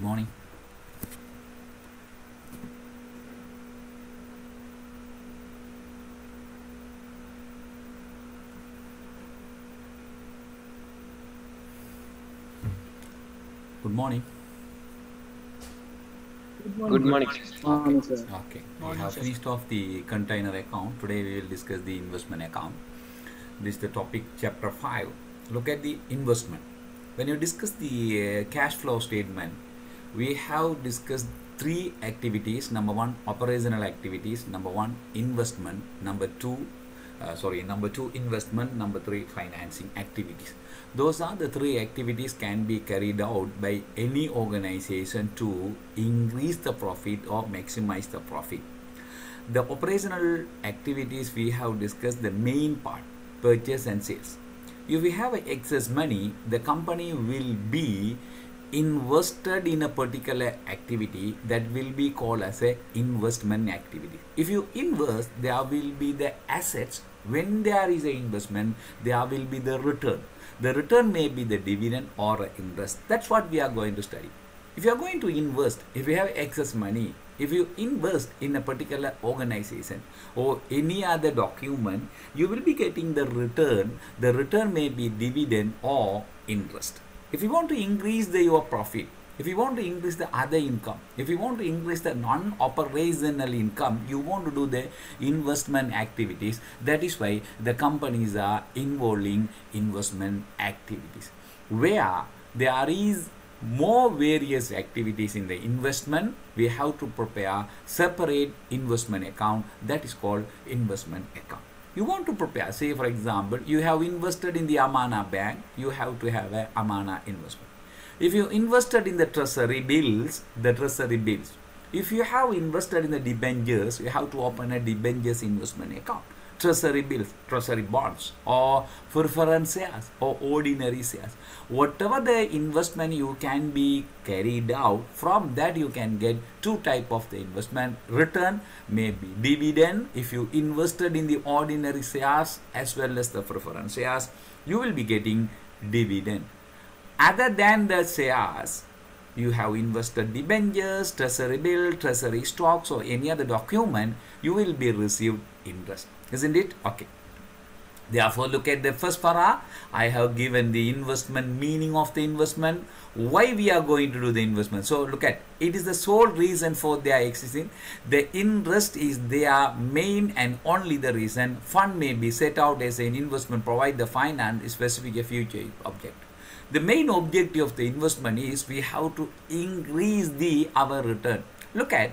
morning. Good morning. Good morning. Okay. Morning, sir. Okay. We Morning, have sir. finished off the container account. Today we will discuss the investment account. This is the topic chapter 5. Look at the investment. When you discuss the cash flow statement, we have discussed three activities. Number one, operational activities. Number one, investment. Number two, investment. Number three, financing activities. Those are the three activities can be carried out by any organization to increase the profit or maximize the profit. The operational activities we have discussed the main part, purchase and sales. If we have excess money, the company will be invested in a particular activity that will be called as a investment activity. If you invest, there will be the assets. When there is a investment, there will be the return. The return may be the dividend or interest. That's what we are going to study. If you are going to invest, if you have excess money, if you invest in a particular organization or any other document, you will be getting the return. The return may be dividend or interest. If you want to increase your profit, if you want to increase the other income, if you want to increase the non-operational income, you want to do the investment activities. That is why the companies are involving investment activities. Where there is more various activities in the investment, we have to prepare separate investment account that is called investment account. You want to prepare, say for example, you have invested in the Amana bank, you have to have a Amana investment. If you invested in the treasury bills, if you have invested in the debentures, you have to open a debentures investment account. Treasury bills, treasury bonds, or preference shares, or ordinary shares. Whatever the investment you can be carried out, from that you can get two type of the investment. Return may be dividend. If you invested in the ordinary shares as well as the preference shares, you will be getting dividend. Other than the shares, you have invested debentures, treasury bill, treasury stocks, or any other document, you will be received interest. Isn't it? Okay. Therefore, look at the first para. I have given the investment, meaning of the investment, why we are going to do the investment. So, look at it is the sole reason for their existing. The interest is their main and only the reason. Fund may be set out as an investment, provide the finance, specific a future object. The main objective of the investment is we have to increase our return. Look at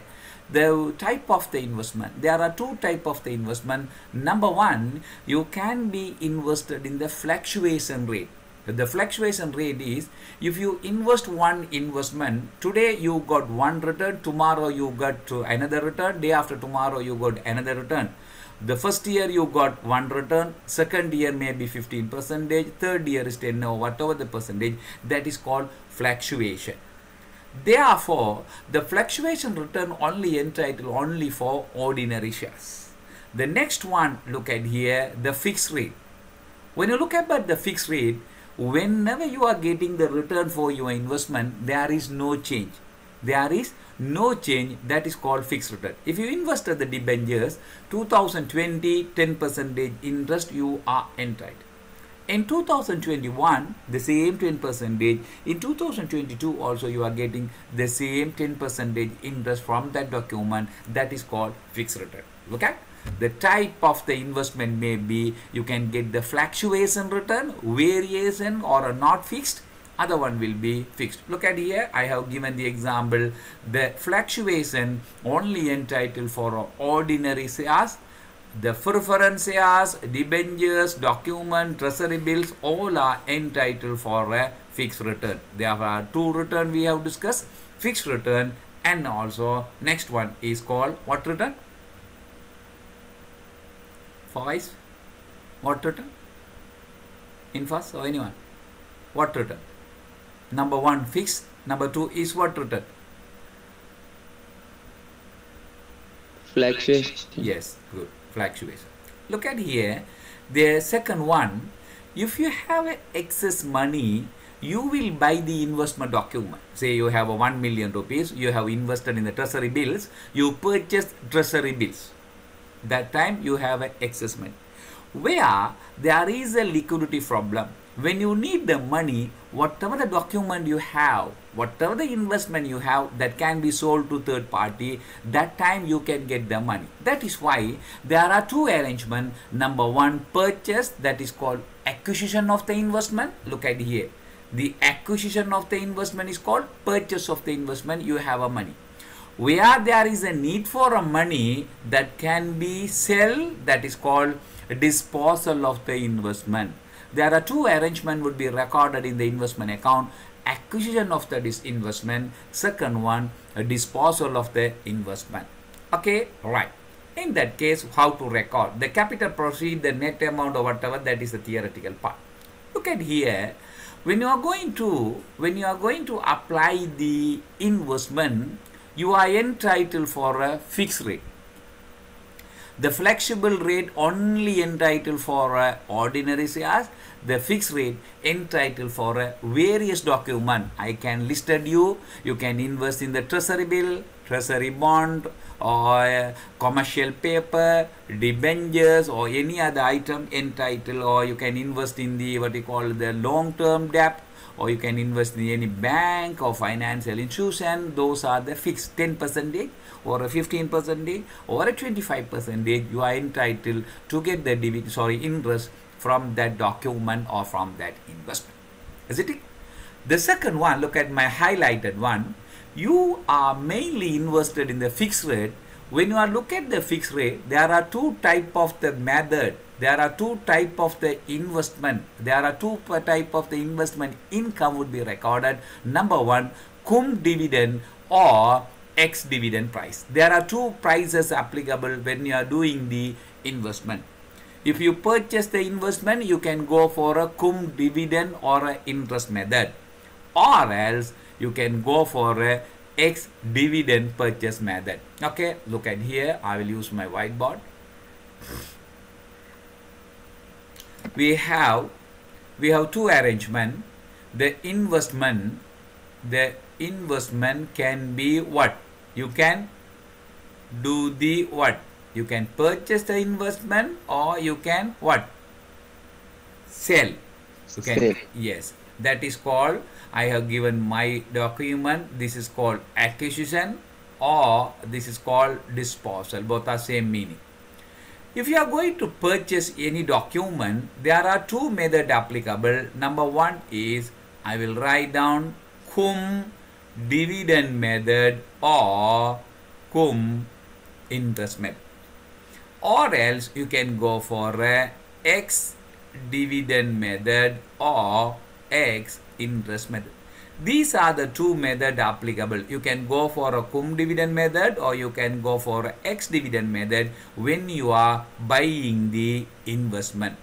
the type of the investment. There are two type of the investment. Number one, you can be invested in the fluctuation rate. The fluctuation rate is if you invest one investment, today you got one return, tomorrow you got another return, day after tomorrow you got another return. The first year you got one return, second year maybe 15%, third year is 10 or whatever the percentage, that is called fluctuation. Therefore, the fluctuation return only entitled only for ordinary shares. The next one, look at here, the fixed rate. When you look at the fixed rate, whenever you are getting the return for your investment, there is no change. There is no change, that is called fixed return. If you invested the debentures, 2020, 10% interest you are entitled. In 2021, the same 10%. In 2022 also you are getting the same 10% interest from that document, that is called fixed return. Look at the type of the investment may be, you can get the fluctuation return, variation or a not fixed, other one will be fixed. Look at here, I have given the example, the fluctuation only entitled for ordinary shares. The preference shares, debentures, document, treasury bills, all are entitled for a fixed return. There are two return we have discussed, fixed return, and also next one is called what return? Voice? What return? In first or anyone? What return? Number one fixed, number two is what return? Fluctuation. Yes, good. Fluctuation. Look at here, the second one, if you have excess money, you will buy the investment document. Say you have a 1 million rupees, you have invested in the treasury bills, you purchase treasury bills. That time you have an excess money. Where there is a liquidity problem, when you need the money, whatever the document you have, whatever the investment you have, that can be sold to third party, that time you can get the money. That is why there are two arrangements. Number one, purchase, that is called acquisition of the investment. Look at here. The acquisition of the investment is called purchase of the investment. You have a money. Where there is a need for a money that can be sell, that is called disposal of the investment. There are two arrangements would be recorded in the investment account. Acquisition of the investment. Second one, a disposal of the investment. Okay, right. In that case, how to record? The capital proceed, the net amount or whatever, that is the theoretical part. Look at here. When you are going to apply the investment, you are entitled for a fixed rate. The flexible rate only entitled for ordinary shares. The fixed rate entitled for various document. I can listed you. You can invest in the treasury bill, treasury bond, or commercial paper, debentures, or any other item entitled. Or you can invest in the what you call the long-term debt, or you can invest in any bank or financial institution. Those are the fixed 10% or a 15% or a 25%. You are entitled to get the interest from that document or from that investment. Is it? The second one, look at my highlighted one. You are mainly invested in the fixed rate. When you are look at the fixed rate, there are two type of the method. There are two type of the investment. There are two type of the investment income would be recorded. Number one, cum dividend or ex dividend price. There are two prices applicable when you are doing the investment. If you purchase the investment, you can go for a cum dividend or a interest method, or else you can go for a ex dividend purchase method. Okay, look at here. I will use my whiteboard. We have two arrangement. The investment can be what? You can do the what? You can purchase the investment, or you can what? Sell. You can, yes. That is called, I have given my document. This is called acquisition, or this is called disposal. Both are same meaning. If you are going to purchase any document, there are two methods applicable. Number one is, I will write down cum dividend method or cum interest method. Or else you can go for a ex dividend method or ex interest method. These are the two methods applicable. You can go for a cum dividend method, or you can go for a ex dividend method when you are buying the investment.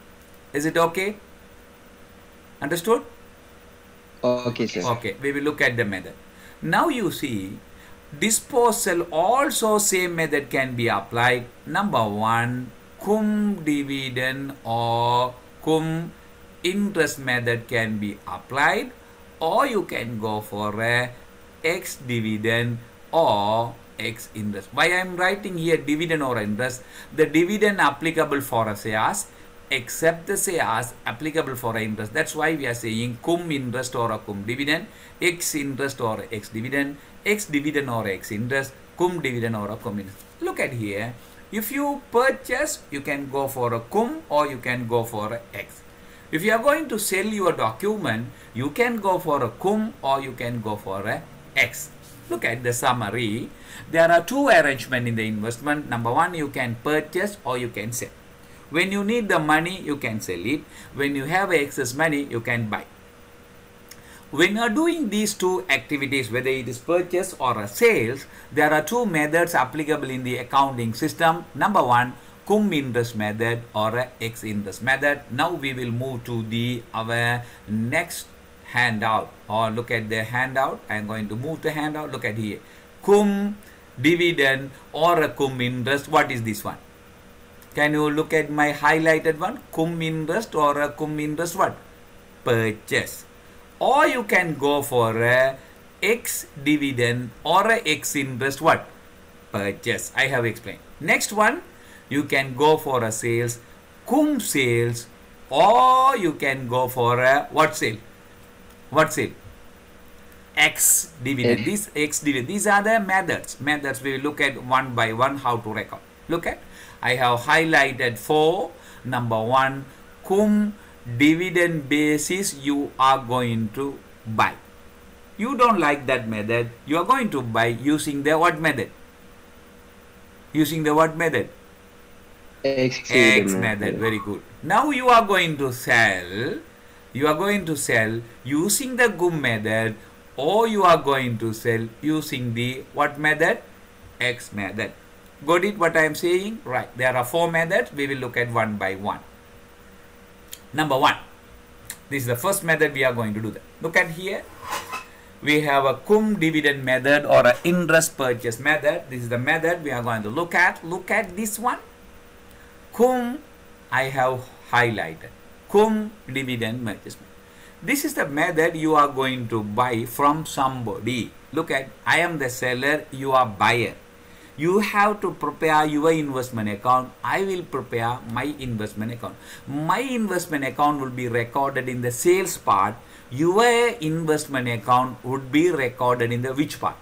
Is it okay? Understood? Okay, sir. Okay, we will look at the method. Now you see, disposal also same method can be applied. Number one, cum dividend or cum interest method can be applied, or you can go for a ex dividend or ex interest. Why I am writing here dividend or interest? The dividend applicable for a shares, except the shares applicable for interest. That's why we are saying cum interest or a cum dividend, ex interest or ex dividend or ex interest, cum dividend or a cum interest. Look at here. If you purchase, you can go for a cum or you can go for a ex. If you are going to sell your document, you can go for a cum or you can go for a ex. Look at the summary. There are two arrangements in the investment. Number one, you can purchase or you can sell. When you need the money, you can sell it. When you have excess money, you can buy. When you are doing these two activities, whether it is purchase or a sales, there are two methods applicable in the accounting system. Number one, cum interest method or a ex interest method. Now we will move to our next handout, or look at the handout. I am going to move the handout. Look at here. Cum dividend or a cum interest. What is this one? Can you look at my highlighted one? Cum interest or a cum interest what? Purchase. or you can go for a X dividend or a X interest what? Purchase. I have explained. Next one, you can go for a sales, cum sales, or you can go for a what sale? What sale? X dividend. This X dividend. These are the methods. Methods we will look at one by one how to record. Look at. I have highlighted 4. Number 1, cum dividend basis you are going to buy. You don't like that method. You are going to buy using the what method? Using the what method? X method. Very good. Now you are going to sell. You are going to sell using the cum method, or you are going to sell using the what method? X method. Got it what I am saying? Right. There are 4 methods. We will look at one by one. Number 1. This is the first method we are going to do that. Look at here. We have a cum dividend method or an interest purchase method. This is the method we are going to look at. Look at this one. Cum I have highlighted. Cum dividend purchase method. This is the method you are going to buy from somebody. Look at, I am the seller, you are buyer. You have to prepare your investment account. I will prepare my investment account. My investment account will be recorded in the sales part. Your investment account would be recorded in the which part?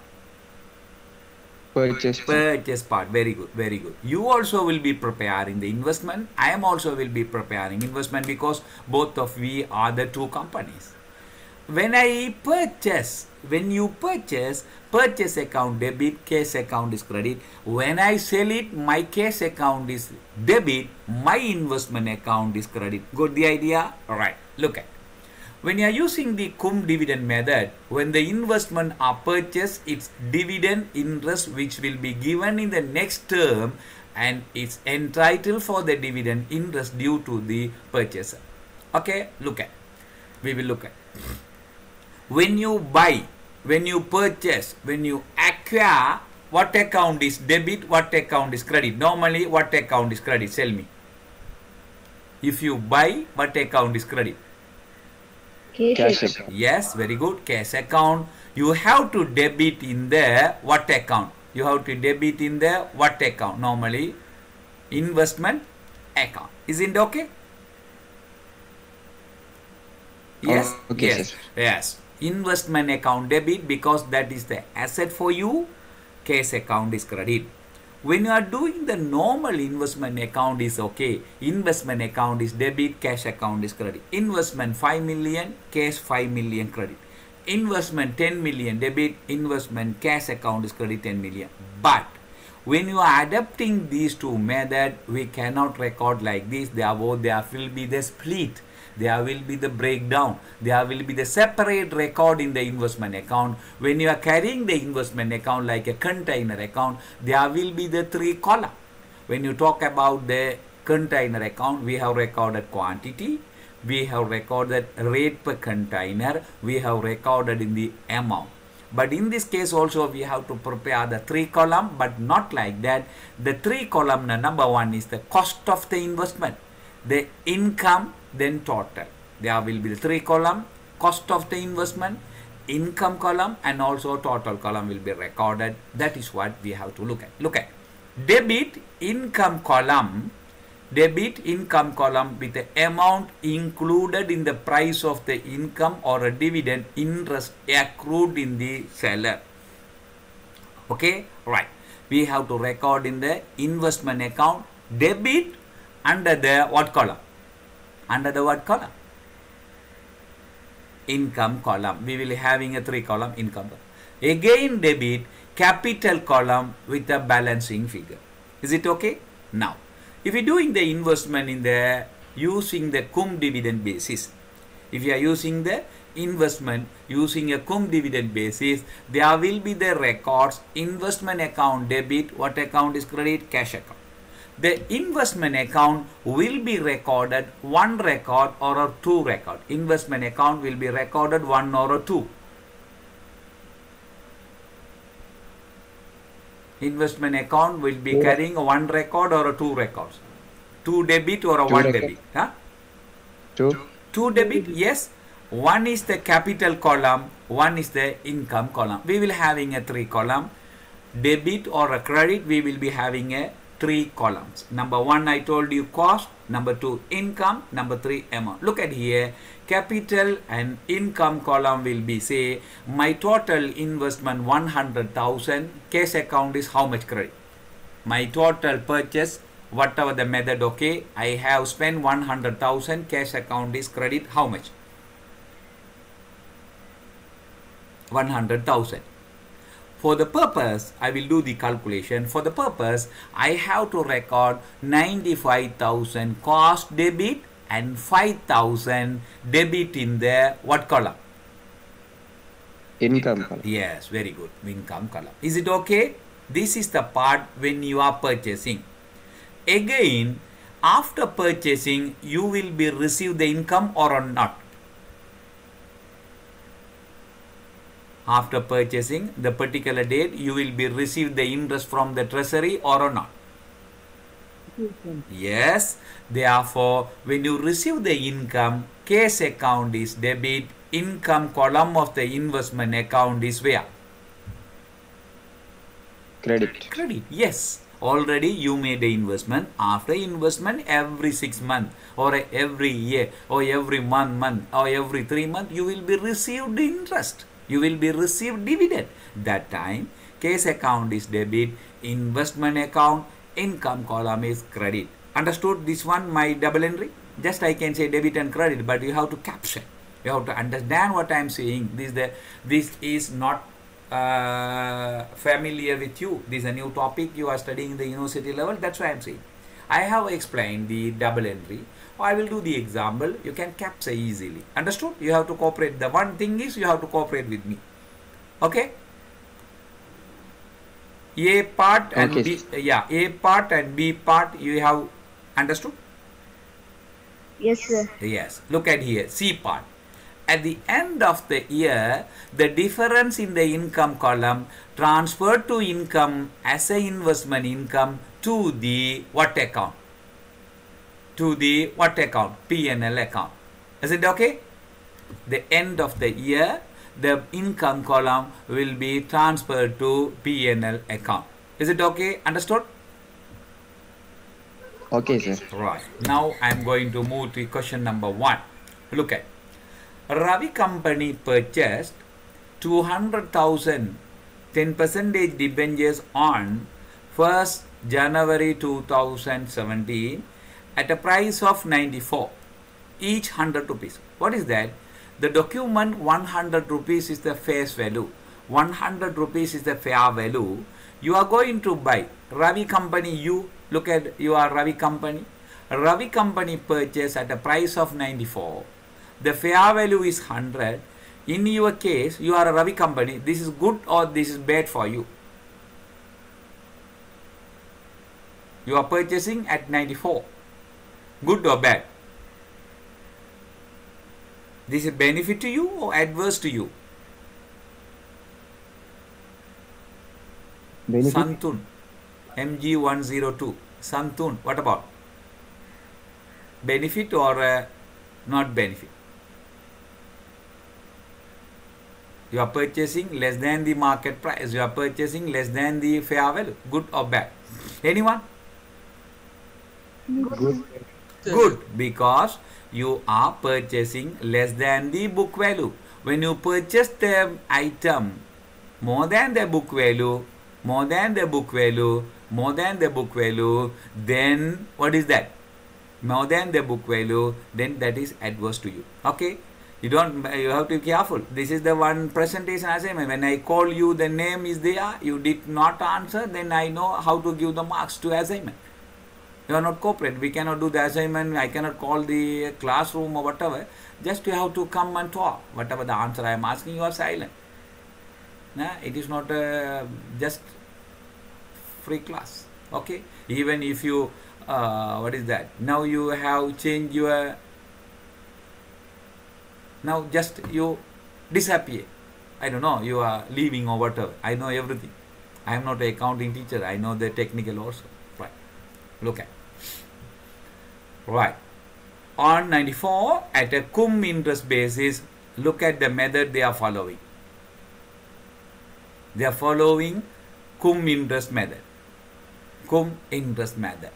Purchase part. Very good. Very good. You also will be preparing the investment. I am also will be preparing investment because both of we are the 2 companies. When I purchase, when you purchase account debit, cash account is credit. When I sell it, my cash account is debit, my investment account is credit. Got the idea? Alright, look at. When you are using the cum dividend method, when the investment are purchased, it's dividend interest which will be given in the next term and it's entitled for the dividend interest due to the purchaser. Okay, look at. We will look at. When you buy, when you purchase, when you acquire, what account is debit, what account is credit? Normally, what account is credit? Tell me. If you buy, what account is credit? Cash account. Yes, very good. Cash account. You have to debit in the what account? You have to debit in the what account? Normally, investment account. Isn't it okay? Yes. Okay, yes. sir. Yes. Investment account debit because that is the asset for you. Cash account is credit. When you are doing the normal investment account is okay. Investment account is debit, cash account is credit. Investment 5 million, cash 5 million credit. Investment 10 million debit, investment cash account is credit 10 million. But when you are adapting these 2 methods, we cannot record like this. Therefore, there will be the split. There will be the breakdown. There will be the separate record in the investment account. When you are carrying the investment account like a container account, there will be the 3 columns. When you talk about the container account, we have recorded quantity, we have recorded rate per container, we have recorded in the amount. But in this case also we have to prepare the 3 columns, but not like that. The 3 column, number 1 is the cost of the investment, the income, then total. There will be the 3 column, cost of the investment, income column, and also total column will be recorded. That is what we have to look at. Look at debit income column with the amount included in the price of the income or a dividend interest accrued in the seller. Okay, right. We have to record in the investment account debit under the what column? Under the what column? Income column. We will be having a 3 column income. Again debit capital column with a balancing figure. Is it okay? Now, if you are doing the investment in the using the cum dividend basis, if you are using the investment using a cum dividend basis, there will be the records investment account debit, what account is credit, cash account. The investment account will be recorded 1 record or 2 record. Investment account will be recorded 1 or 2. Investment account will be carrying 1 record or 2 records. 2 debit or 1 debit. Huh? 2. 2 debit, yes. One is the capital column, one is the income column. We will having a 3 column. Debit or a credit, we will be having a 3 columns. Number 1, I told you cost. Number 2, income. Number 3, amount. Look at here. Capital and income column will be, say, my total investment 100,000. Cash account is how much credit? My total purchase, whatever the method, okay, I have spent 100,000. Cash account is credit how much? 100,000. For the purpose, I will do the calculation. For the purpose, I have to record 95,000 cost debit and 5,000 debit in the what column? Income column. Yes, very good. Income column. Is it okay? This is the part when you are purchasing. Again, after purchasing, you will be receive the income or not. After purchasing the particular date, you will be receive the interest from the treasury or not. Yes. Therefore, when you receive the income, cash account is debit, income column of the investment account is where? Credit. Credit. Yes. Already you made the investment. After investment, every 6 months or every year or every month or every 3 months, you will be received interest. You will be received dividend. That time, cash account is debit, investment account, income column is credit. Understood this one, my double entry? Just I can say debit and credit, but you have to capture. You have to understand what I am saying. This is not familiar with you. This is a new topic you are studying in the university level. That's why I am saying. I have explained the double entry. I will do the example. You can capture easily. Understood? You have to cooperate. The one thing is you have to cooperate with me. Okay? A part and Okay. B. Yeah, A part and B part you have understood? Yes, sir. Yes. Look at here. C part. At the end of the year, the difference in the income column transferred to income as a investment income to the what account? To the what account? P&L account. Is it okay? The end of the year, the income column will be transferred to P&L account. Is it okay? Understood? Okay, sir. Right. Now I am going to move to question number 1. Look at. Ravi company purchased 200,000 10% debentures on 1st January 2017 at a price of 94, each 100 rupees. What is that? The document 100 rupees is the face value. 100 rupees is the fair value. You are going to buy. Ravi company, you look at your Ravi company. Ravi company purchase at a price of 94. The fair value is 100. In your case, you are a Ravi company. This is good or this is bad for you? You are purchasing at 94. Good or bad? This is benefit to you or adverse to you? Benefit. Santun, MG102. Santun, what about? Benefit or not benefit? You are purchasing less than the market price. You are purchasing less than the fair value. Good or bad? Anyone? Good. Good, because you are purchasing less than the book value. When you purchase the item more than the book value, more than the book value, more than the book value, then what is that? More than the book value, then that is adverse to you. Okay? You have to be careful. This is the one presentation assignment. When I call you, the name is there, you did not answer, then I know how to give the marks to assignment. You are not cooperate. We cannot do the assignment. I cannot call the classroom or whatever. Just you have to come and talk. Whatever the answer I am asking, you are silent. Nah, it is not just free class. Okay. Even if you, what is that? Now you have changed your. Now just you disappear. I don't know. You are leaving or whatever. I know everything. I am not an accounting teacher. I know the technical also. Right. Look at. Right. On 94 at a cum interest basis, look at the method they are following. They are following cum interest method. Cum interest method.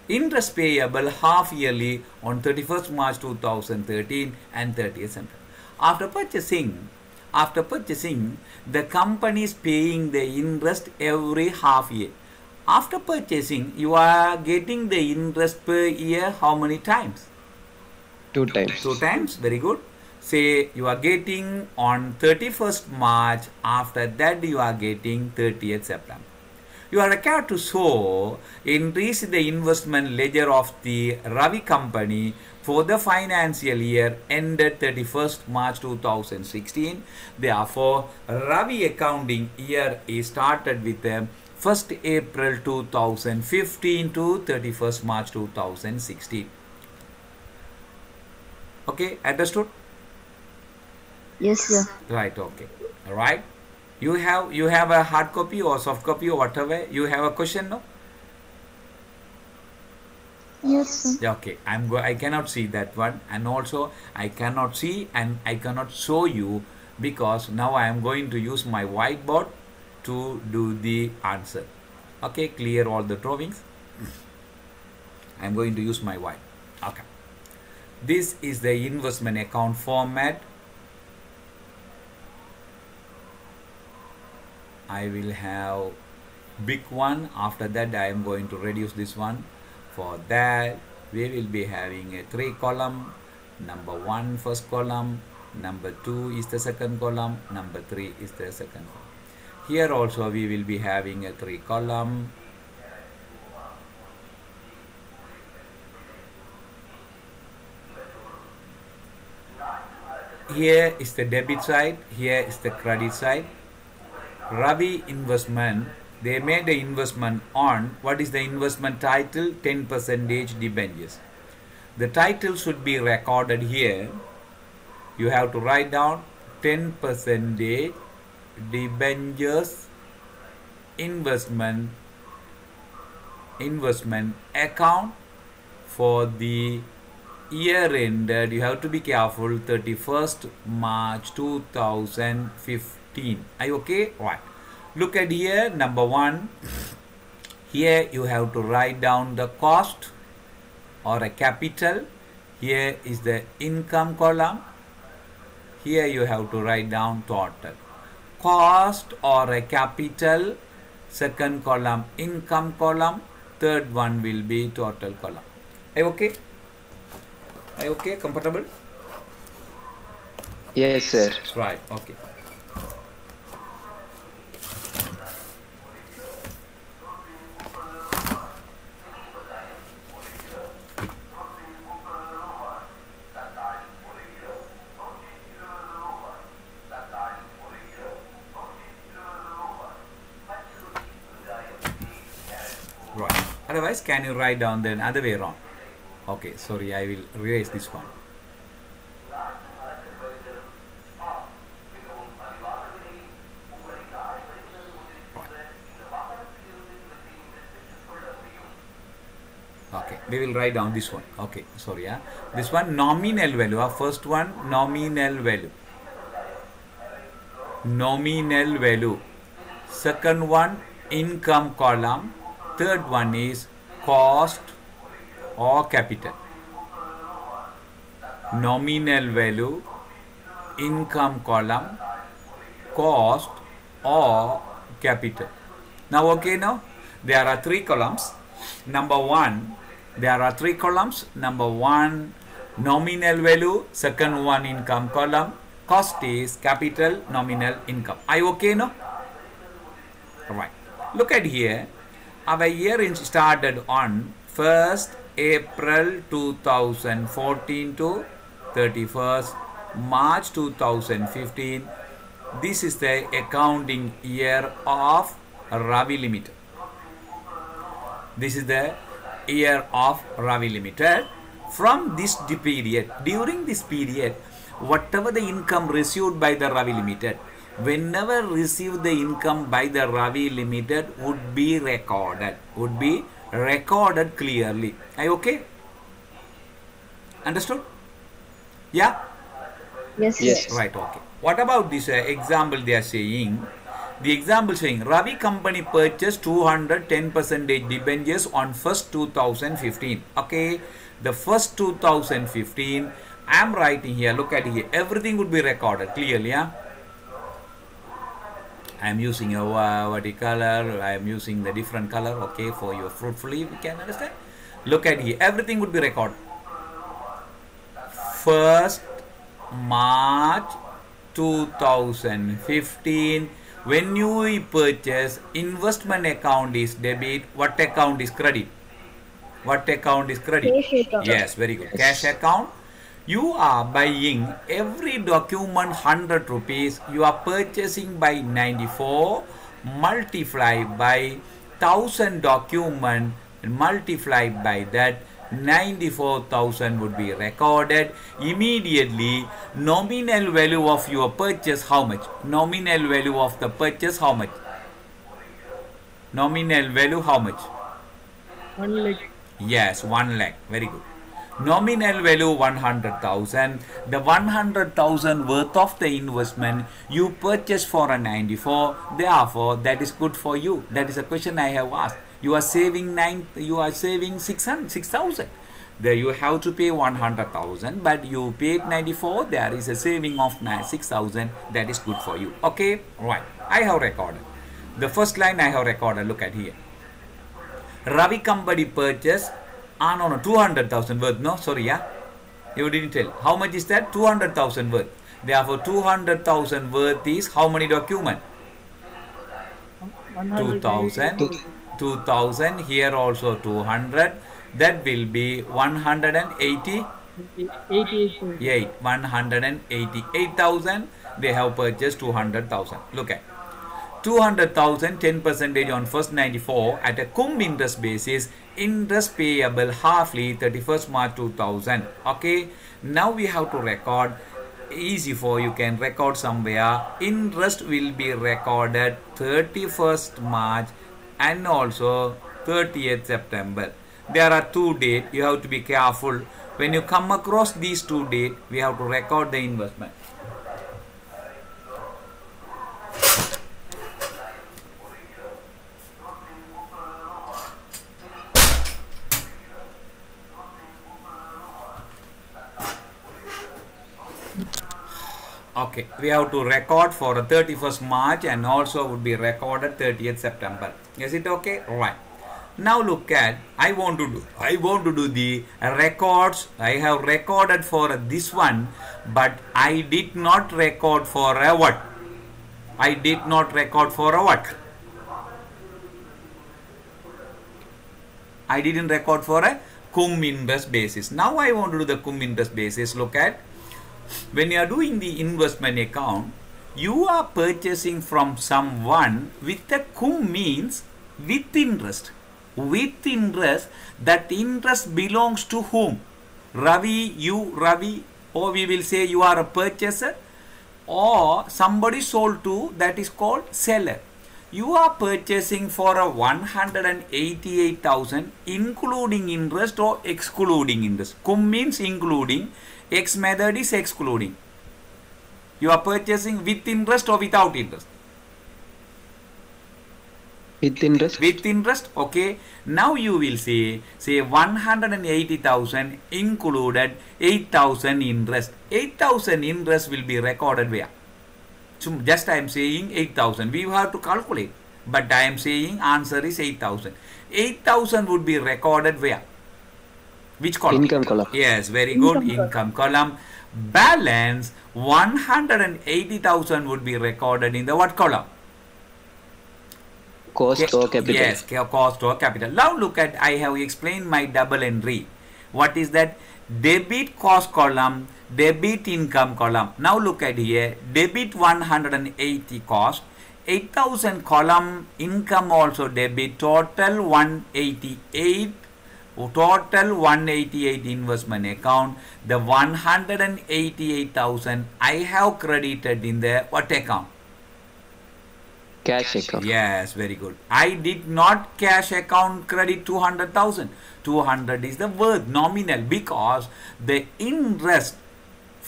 Interest payable half yearly on 31st March 2013 and 30th September. After purchasing, the company is paying the interest every half year. After purchasing, you are getting the interest per year how many times? 2 times. 2 times, very good. Say you are getting on 31st March, after that you are getting 30th September. You are required to show entries in the investment ledger of the Ravi company for the financial year ended 31st March 2016. Therefore, Ravi accounting year is started with 1st April 2015 to 31st March 2016. Okay, understood? Yes, sir. Right, okay. All right. You have a hard copy or soft copy or whatever. You have a question, no? Yes, sir. Okay, I cannot see that one, and also I cannot see and I cannot show you because now I am going to use my whiteboard to do the answer. Okay, clear all the drawings. I am going to use my white. Okay. This is the investment account format. I will have big one. After that I am going to reduce this one. For that we will be having a 3 column. Number 1 first column, number 2 is the second column, number 3 is the second column. Here also we will be having a 3 column. Here is the debit side, here is the credit side. Ravi investment, they made the investment on, what is the investment title? 10% debentures. The title should be recorded here. You have to write down 10% debentures investment account for the year ended. You have to be careful, 31st March 2015. Are you okay? Right. Look at here, number 1. Here you have to write down the cost or a capital. Here is the income column. Here you have to write down total. Cost or a capital, second column income column, third one will be total column. Are you okay? Are you okay? Comfortable? Yes, sir. Right, okay. Right. Otherwise, can you write down the other way around? Okay, sorry, I will erase this one. Okay, we will write down this one. Okay, sorry, yeah. This one nominal value. First one nominal value. Nominal value. Second one income column. Third one is cost or capital. Nominal value, income column, cost or capital. Now okay, now there are 3 columns. Number 1, there are 3 columns. Number 1 nominal value, second one income column, cost is capital, nominal, income. Are you okay now? Alright. Look at here. Our year started on 1st April 2014 to 31st March 2015. This is the accounting year of Ravi Limited. This is the year of Ravi Limited. From this period, during this period, whatever the income received by the Ravi Limited, whenever received the income by the Ravi Limited would be recorded clearly. Are you okay? Understood? Yeah? Yes, Yes. sir. Right, okay. What about this example they are saying? The example saying Ravi company purchased 210% debentures on 1st 2015. Okay, the first 2015, I am writing here, look at here, everything would be recorded clearly. Yeah? I am using a color, I am using the different color, okay, for your fruitfully, we can understand. Look at here, everything would be recorded. 1st March 2015, when you purchase, investment account is debit, what account is credit? What account is credit? Cash account. Yes, very good. Yes. Cash account. You are buying every document 100 rupees. You are purchasing by 94, multiply by 1000 document, multiply by that 94,000 would be recorded. Immediately, nominal value of your purchase, how much? Nominal value of the purchase, how much? Nominal value, how much? 1 lakh. Yes, 1 lakh. Very good. Nominal value 100,000. The 100,000 worth of the investment you purchase for a 94. Therefore, that is good for you. That is a question I have asked. You are saving 6,000. There you have to pay 100,000, but you paid 94. There is a saving of 6,000. That is good for you. Okay, right. I have recorded. The first line I have recorded. Look at here. Ravi company purchase, no, 200,000 worth, no, sorry, yeah, you didn't tell, how much is that? 200,000 worth, therefore 200,000 worth is how many document? 2,000, 2,000, here also 200, that will be 188, 188,000, they have purchased 200,000, look at. 200,000, 10% on first 94 at a cum interest basis, interest payable halfly 31st March 2000. Okay, now we have to record, easy for you can record somewhere, interest will be recorded 31st March and also 30th September. There are 2 dates, you have to be careful. When you come across these 2 dates, we have to record the investment. Okay, we have to record for 31st March and also would be recorded 30th September. Is it okay? Right. Now look at, I want to do the records. I have recorded for this one, but I did not record for a what? I did not record for a what? I didn't record for a cum interest basis. Now I want to do the cum interest basis. Look at, when you are doing the investment account, you are purchasing from someone with a cum means with interest. With interest, that interest belongs to whom? Ravi, you, Ravi, or we will say you are a purchaser, or somebody sold to, that is called seller. You are purchasing for a 188,000 including interest or excluding interest. Cum means including, X method is excluding. You are purchasing with interest or without interest? With interest. With interest, okay. Now you will say 180,000 included 8,000 interest. 8,000 interest will be recorded where? So just I am saying 8,000. We have to calculate, but I am saying answer is 8,000. 8,000 would be recorded where? Which column? Income column. Yes, very good. Income column. Balance 180,000 would be recorded in the what column? Cost or capital. Yes, cost or capital. Now look at, I have explained my double entry. What is that? Debit cost column, debit income column. Now look at here, debit 180 cost, 8,000 column, income also debit, total 188, total 188 investment account. The 188,000 I have credited in the what account? Cash account. Yes, very good. I did not cash account credit 200,000. 200 is the word nominal because the interest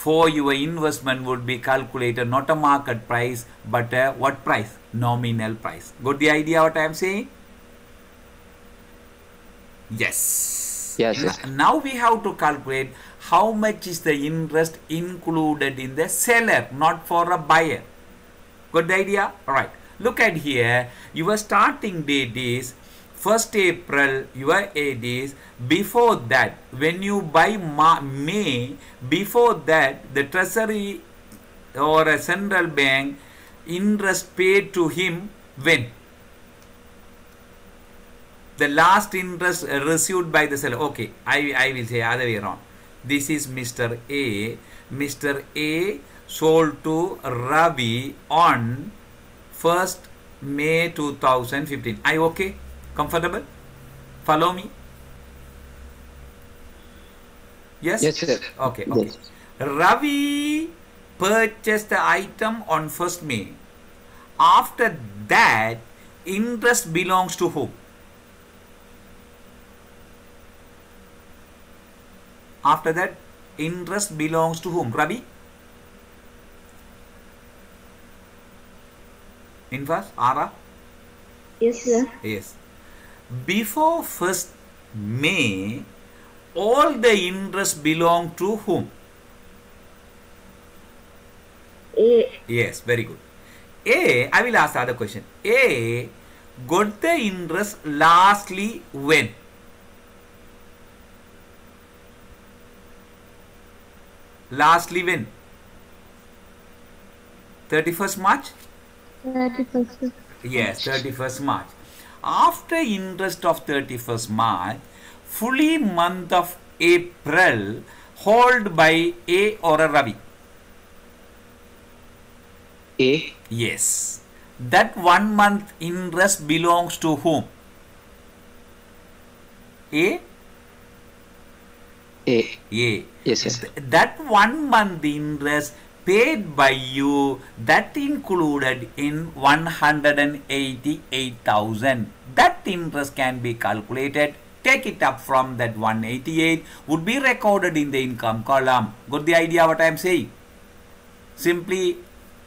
for your investment would be calculated not a market price but a what price? Nominal price. Got the idea what I am saying? Yes. Yes, yes. Now we have to calculate how much is the interest included in the seller, not for a buyer. Got the idea? Alright. Look at here. Your starting date is 1st April. Your age is before that. When you buy May, before that, the treasury or a central bank interest paid to him when? The last interest received by the seller. Okay, I will say other way around. This is Mr. A. Mr. A sold to Ravi on 1st May 2015. Are you okay? Comfortable? Follow me? Yes? Yes, sir. Okay, okay. Yes. Ravi purchased the item on 1st May. After that, interest belongs to whom? After that, interest belongs to whom? Ravi? Infas? Ara? Yes, sir. Yes. Before 1st May, all the interest belong to whom? A. Yes, very good. A, I will ask the other question. A got the interest lastly when? Lastly when? 31st March? 31st. Yes, 31st March. After interest of 31st March, fully month of April held by A or a Ravi? A. Yes. That 1 month interest belongs to whom? A? A. A. Yes, sir. That 1 month interest paid by you, that included in 188,000. That interest can be calculated. Take it up from that 188, would be recorded in the income column. Got the idea what I am saying? Simply,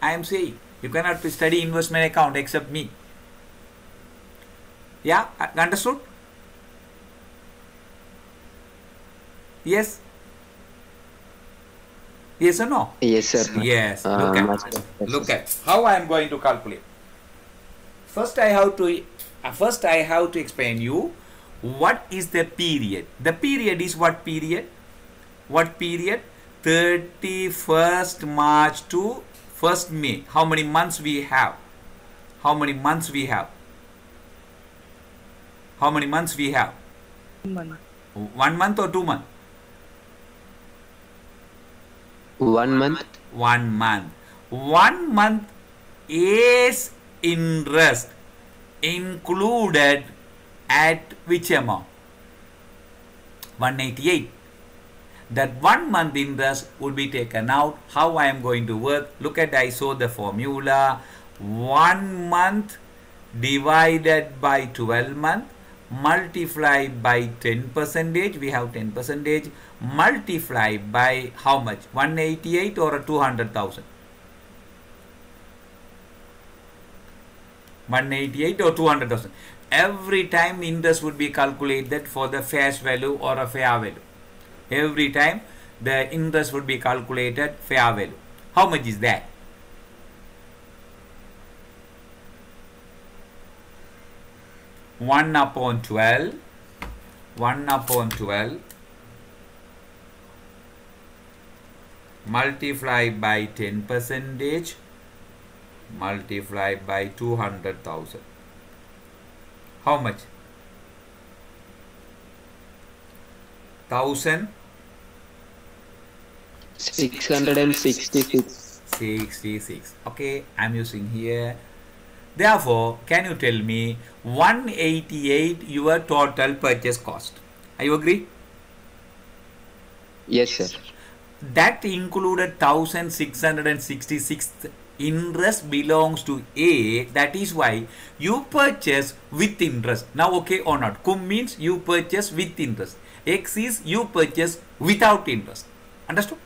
I am saying, you cannot study investment account except me. Yeah, understood? Yes? Yes or no? Yes, sir. Yes. Much better. Look at how I am going to calculate. First, I have to explain you what is the period. The period is what period? What period? 31st March to 1st May. How many months we have? How many months we have? How many months we have? 1 month or 2 months? 1 month. 1 month. 1 month is interest included at which amount? 188. That 1 month interest would be taken out. How I am going to work? Look at, I saw the formula. 1 month divided by 12 month multiplied by 10%. We have 10%. Multiplied by how much? 188 or 200,000? 188 or 200,000. Every time interest would be calculated for the face value or a fair value. Every time the interest would be calculated fair value. How much is that? One upon 12 multiplied by 10% multiplied by 200,000. How much? 1,000? 666. 66. Okay, I'm using here. Therefore, can you tell me 188 your total purchase cost? Are you agree? Yes, sir. That included 1,666 interest belongs to A. That is why you purchase with interest. Now okay or not? Cum means you purchase with interest. X is you purchase without interest. Understood?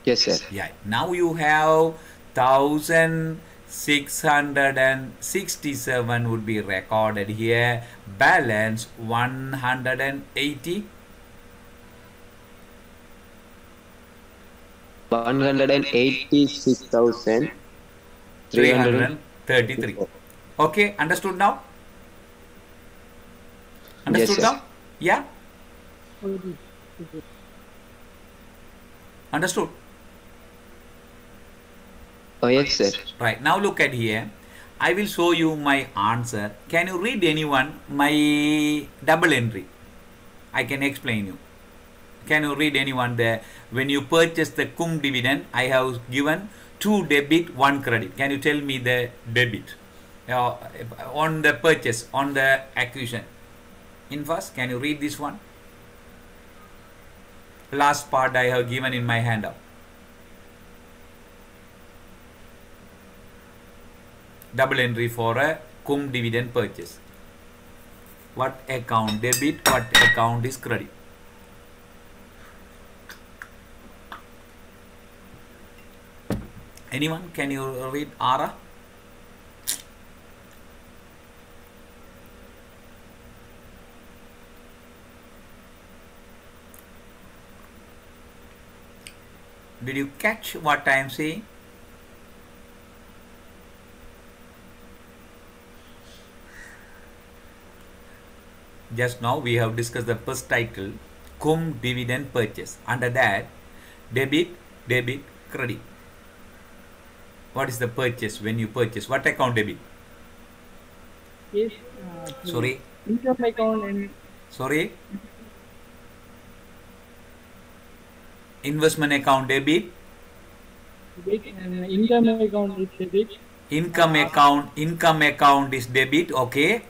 Yes, sir. Yeah. Now you have 1667 would be recorded here. Balance 180. 186,333. 333. Okay, understood now? Yes, Understood sir. now? Yeah? Okay. Understood? Oh, yes, sir. Right, now look at here. I will show you my answer. Can you read anyone my double entry? I can explain you. Can you read anyone there? When you purchase the cum dividend, I have given 2 debit, 1 credit. Can you tell me the debit on the purchase, on the acquisition? In first, can you read this one? Last part I have given in my handout. Double entry for a cum dividend purchase. What account debit, what account is credit? Anyone? Can you read Ara? Did you catch what I am saying? Just now we have discussed the first title, cum dividend purchase. Under that, debit, credit. What is the purchase when you purchase? What account debit? Yes. Sorry. Income account and Sorry. Investment account debit. debit and income account is debit. Income account is debit. Okay.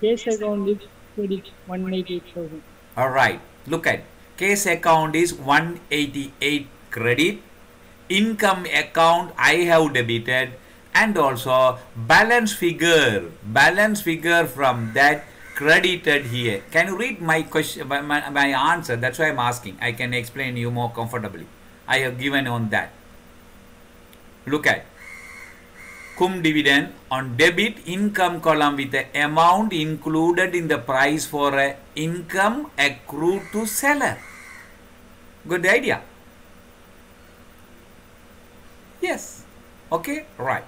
Cash account is credit 188,000. All right. Look at case account is 188 credit. Income account I have debited, and also balance figure from that credited here. Can you read my question, my answer? That's why I'm asking. I can explain you more comfortably. I have given on that. Look at cum dividend on debit income column with the amount included in the price for a income accrued to seller. Good idea. Yes. Okay. Right.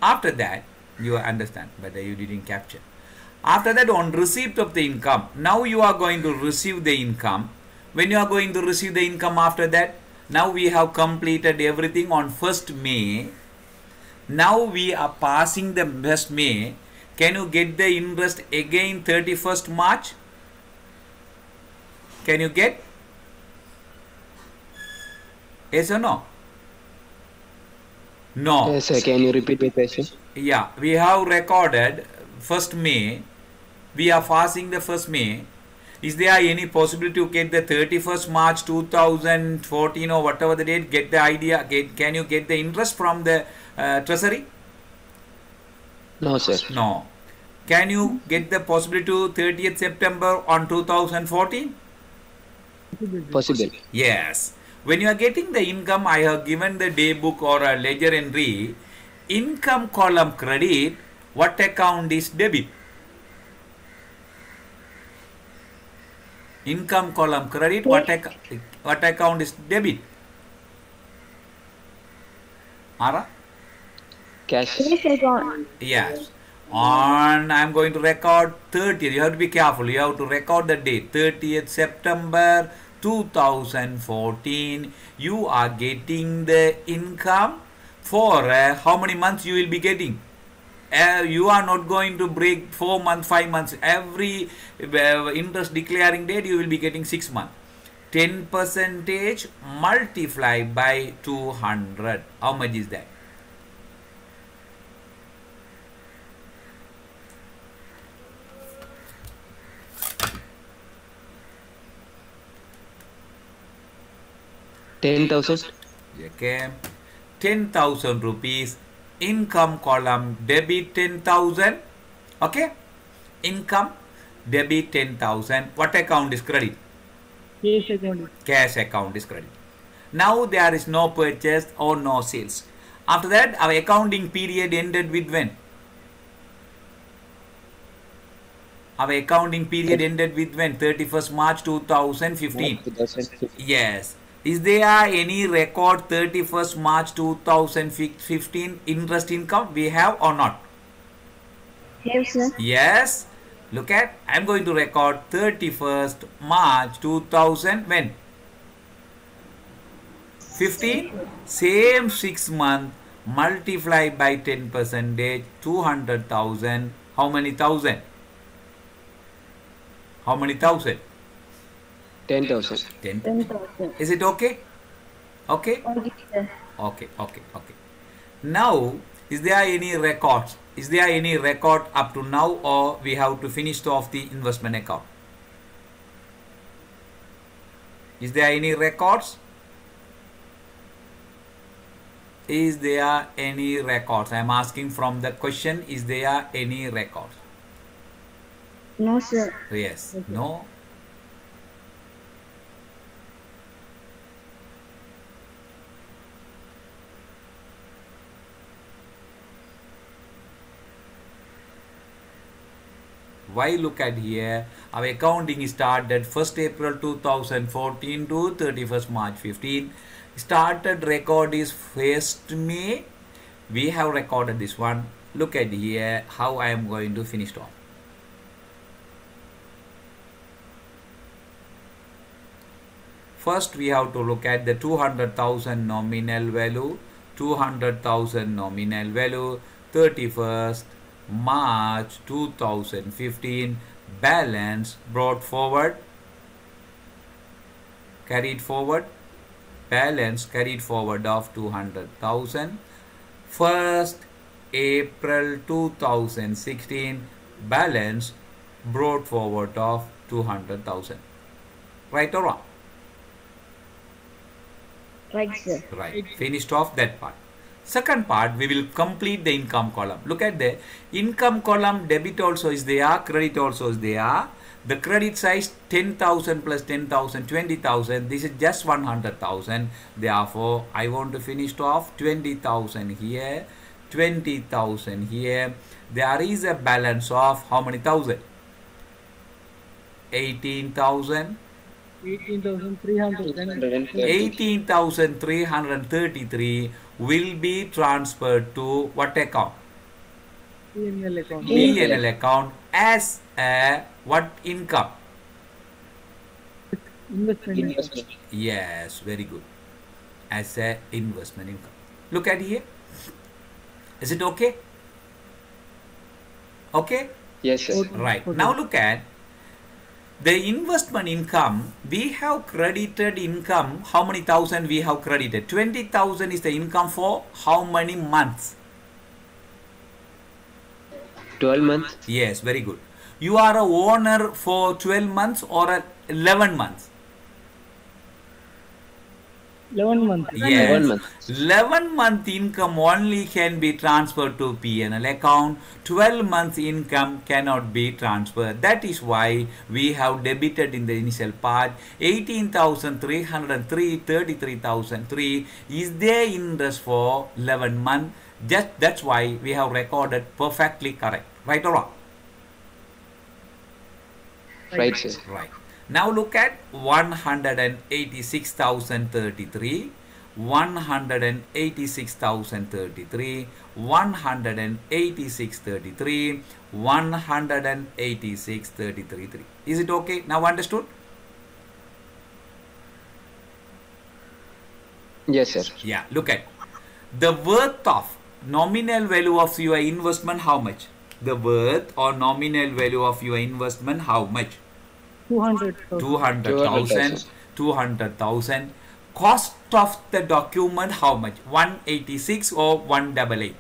After that, you understand, but you didn't capture. After that, on receipt of the income, now you are going to receive the income. When you are going to receive the income after that, now we have completed everything on 1st May. Now we are passing the 1st May. Can you get the interest again 31st March? Can you get? Yes or no? No. Yes, sir. Can you repeat the question? Yeah, we have recorded 1st May. We are passing the 1st May. Is there any possibility to get the 31st March 2014 or whatever the date? Get the idea? Can you get the interest from the treasury? No, sir. No. Can you get the possibility to 30th September on 2014? Possible. Yes. When you are getting the income, I have given the day book or a ledger entry. Income column credit, what account is debit? Income column credit, what account is debit? Ara? Cash. Cash account. Yes. On I'm going to record 30th. You have to be careful. You have to record the date. 30th September 2014. You are getting the income for how many months you will be getting? You are not going to break 4 months, 5 months. Every interest declaring date you will be getting 6 months. 10% multiplied by 200. How much is that? $10,000. Okay. 10,000 rupees. Income column debit 10,000. Okay. Income debit 10,000. What account is credit? Cash account. Cash account is credit. Now there is no purchase or no sales. After that, our accounting period ended with when? Our accounting period ended with when? 31st March 2015. 2015. Yes. Is there any record 31st March 2015 interest income we have or not? Have, sir. Yes. Look at, I am going to record 31st March 2000 when? 15. Same 6 month multiply by 10 percentage, 200,000. How many thousand? How many thousand? 10,000. 10. 10,000. Is it okay? Okay? Okay, sir. Okay. Now, is there any records? Is there any record up to now, or we have to finish off the investment account? Is there any records? Is there any records? I am asking from the question, is there any records? No, sir. Yes. No. Why? Look at here, our accounting started 1st April 2014 to 31st March 15. Started record is 1st May. We have recorded this one. Look at here how I am going to finish off. First we have to look at the 200,000 nominal value. 200,000 nominal value, 31st March 2015, balance brought forward, carried forward, balance carried forward of 200,000. 1st April 2016, balance brought forward of 200,000. Right or wrong? Right, sir. Right. Finished off that part. Second part, we will complete the income column. Look at the income column. Debit also is there, credit also is there. The credit size 10,000 plus 10,000, 20,000. This is just 100,000. Therefore, I want to finish off 20,000 here, 20,000 here. There is a balance of how many thousand? 18,000. 18,300. 18,333 will be transferred to what account? P&L account. P&L account as a what income? Investment. Investment. Yes, very good. As a investment income. Look at here. Is it okay? Okay? Yes, sir. Right. Okay. Now look at the investment income. We have credited income. How many thousand we have credited? 20,000 is the income for how many months? 12 months. Yes, very good. You are a owner for 12 months or 11 months? 11 months. Yes. 11 months. 11-month income only can be transferred to P&L account. 12 months income cannot be transferred. That is why we have debited in the initial part 18,303, 33,003 is their interest for 11 months. Just that's why we have recorded perfectly correct. Right or wrong? Right, sir. Right. Now look at 186,033, 186,033, 186,33, 186,33. Is it okay? Now understood? Yes, sir. Yeah. Look at the worth of nominal value of your investment. How much? The worth or nominal value of your investment. How much? 200,000. 200,000. 200,000. Cost of the document, how much? 186 or 188?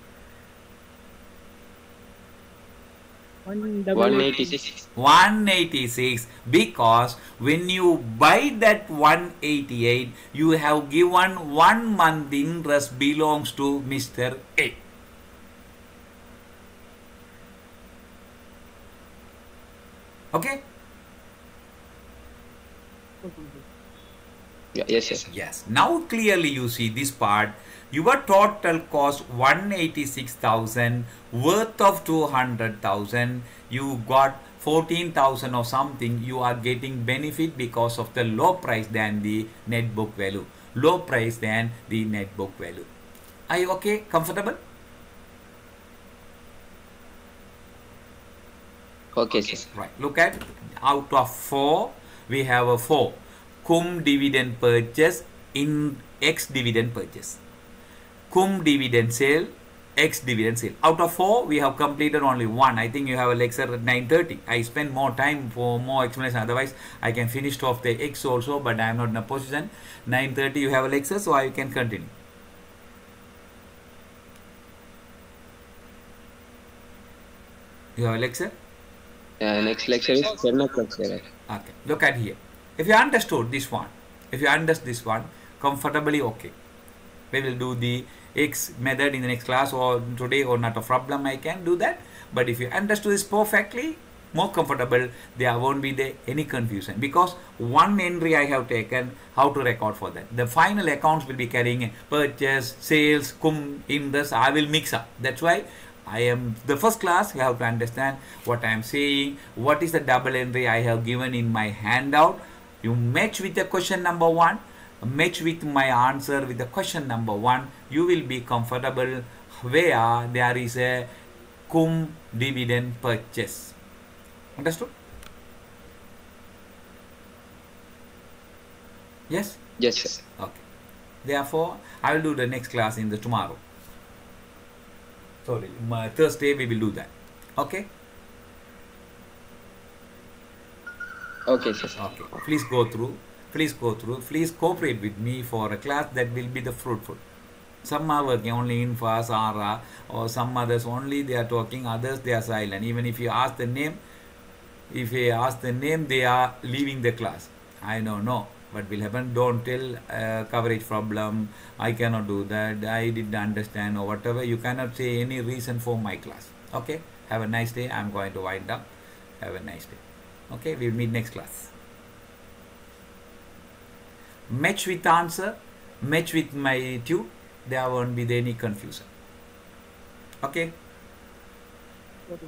186. 186, because when you buy that 188, you have given 1 month interest belongs to Mr. A. Okay? Yeah, yes, sir. Yes. Now clearly you see this part. Your total cost 186,000 worth of 200,000. You got 14,000 or something. You are getting benefit because of the low price than the net book value. Low price than the net book value. Are you okay? Comfortable? Okay, sir. Right. Look at out of 4, we have a 4. Cum dividend purchase in X dividend purchase. Cum dividend sale, X dividend sale. Out of 4, we have completed only 1. I think you have a lecture at 9:30. I spend more time for more explanation. Otherwise, I can finish off the X also, but I am not in a position. 9:30 you have a lecture, so I can continue. You have a lecture? Next lecture is 10 o'clock, sir. Okay, look at here. If you understood this one, if you understand this one, comfortably okay. We will do the X method in the next class or today or not a problem, I can do that. But if you understood this perfectly, more comfortable, there won't be any confusion because one entry I have taken, how to record for that. The final accounts will be carrying purchase, sales, cum, interest, I will mix up. That's why I am the first class. You have to understand what I am saying, what is the double entry I have given in my handout. You match with the question number 1, match with my answer with the question number 1, you will be comfortable where there is a cum dividend purchase. Understood? Yes? Yes, sir. Okay. Therefore, I will do the next class in the tomorrow. Sorry, my Thursday we will do that. Okay? Okay, sir. Okay. Please go through. Please go through. Please cooperate with me for a class that will be the fruitful. Some are working only in FAS, ARA, or some others only they are talking, others they are silent. Even if you ask the name, they are leaving the class. I don't know what will happen. Don't tell coverage problem, I cannot do that, I didn't understand or whatever. You cannot say any reason for my class. Okay? Have a nice day. I'm going to wind up. Have a nice day. Okay? We'll meet next class. Match with answer, match with my tube. There won't be any confusion. Okay? Okay.